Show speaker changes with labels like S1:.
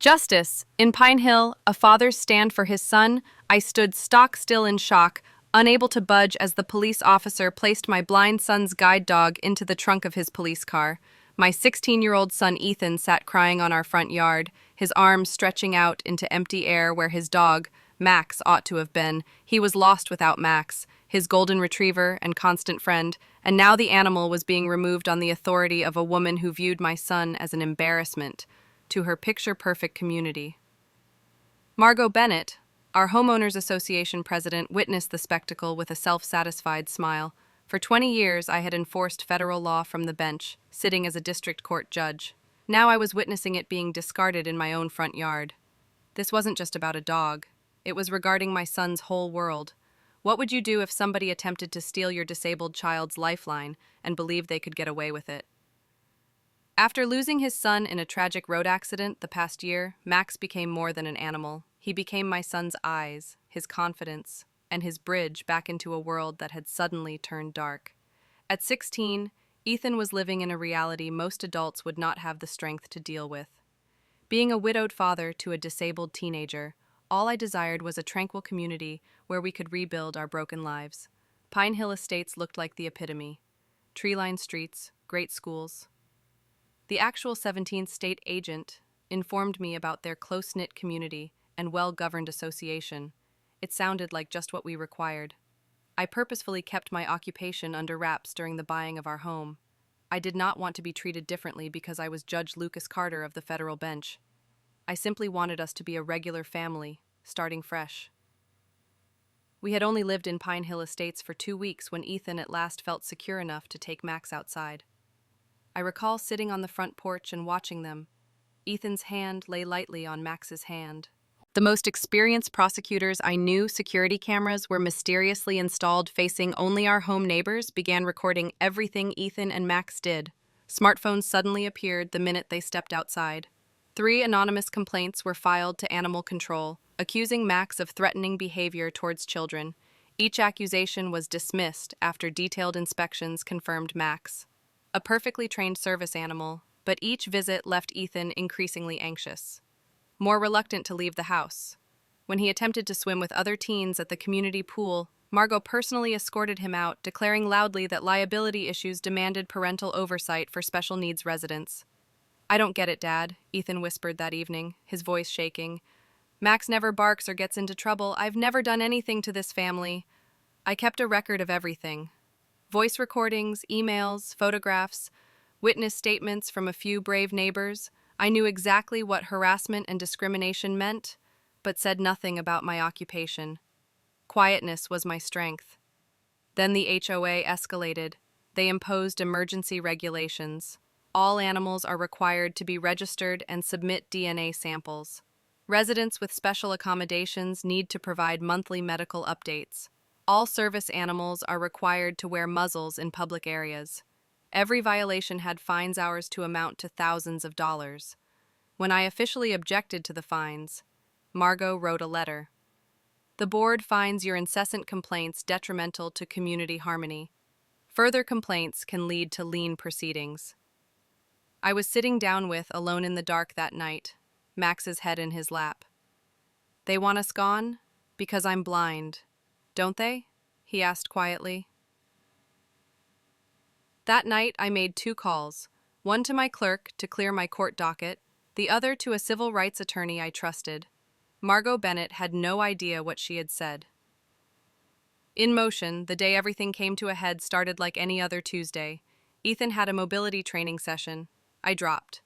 S1: Justice. In Pine Hill, a father's stand for his son, I stood stock still in shock, unable to budge as the police officer placed my blind son's guide dog into the trunk of his police car. My 16-year-old son Ethan sat crying on our front yard, his arms stretching out into empty air where his dog, Max, ought to have been. He was lost without Max, his golden retriever and constant friend, and now the animal was being removed on the authority of a woman who viewed my son as an embarrassment to her picture-perfect community. Margot Bennett, our Homeowners Association president, witnessed the spectacle with a self-satisfied smile. For 20 years, I had enforced federal law from the bench, sitting as a district court judge. Now I was witnessing it being discarded in my own front yard. This wasn't just about a dog. It was regarding my son's whole world. What would you do if somebody attempted to steal your disabled child's lifeline and believed they could get away with it? After losing his son in a tragic road accident the past year, Max became more than an animal. He became my son's eyes, his confidence, and his bridge back into a world that had suddenly turned dark. At 16, Ethan was living in a reality most adults would not have the strength to deal with. Being a widowed father to a disabled teenager, all I desired was a tranquil community where we could rebuild our broken lives. Pine Hill Estates looked like the epitome. Tree-lined streets, great schools. The actual 17th state agent informed me about their close-knit community and well-governed association. It sounded like just what we required. I purposefully kept my occupation under wraps during the buying of our home. I did not want to be treated differently because I was Judge Lucas Carter of the federal bench. I simply wanted us to be a regular family, starting fresh. We had only lived in Pine Hill Estates for 2 weeks when Ethan at last felt secure enough to take Max outside. I recall sitting on the front porch and watching them. Ethan's hand lay lightly on Max's hand. The most experienced prosecutors I knew, security cameras were mysteriously installed facing only our home neighbors, began recording everything Ethan and Max did. Smartphones suddenly appeared the minute they stepped outside. 3 anonymous complaints were filed to animal control, accusing Max of threatening behavior towards children. Each accusation was dismissed after detailed inspections confirmed Max a perfectly trained service animal, but each visit left Ethan increasingly anxious, more reluctant to leave the house. When he attempted to swim with other teens at the community pool, Margot personally escorted him out, declaring loudly that liability issues demanded parental oversight for special needs residents. "I don't get it, Dad," Ethan whispered that evening, his voice shaking. "Max never barks or gets into trouble. I've never done anything to this family." I kept a record of everything. Voice recordings, emails, photographs, witness statements from a few brave neighbors. I knew exactly what harassment and discrimination meant, but said nothing about my occupation. Quietness was my strength. Then the HOA escalated. They imposed emergency regulations. All animals are required to be registered and submit DNA samples. Residents with special accommodations need to provide monthly medical updates. All service animals are required to wear muzzles in public areas. Every violation had fines hours to amount to thousands of dollars. When I officially objected to the fines, Margot wrote a letter. "The board finds your incessant complaints detrimental to community harmony. Further complaints can lead to lien proceedings." I was sitting down with, alone in the dark that night, Max's head in his lap. "They want us gone? Because I'm blind. Don't they?" he asked quietly. That night I made 2 calls, one to my clerk to clear my court docket, the other to a civil rights attorney I trusted. Margot Bennett had no idea what she had said. In motion, the day everything came to a head started like any other Tuesday. Ethan had a mobility training session. I dropped.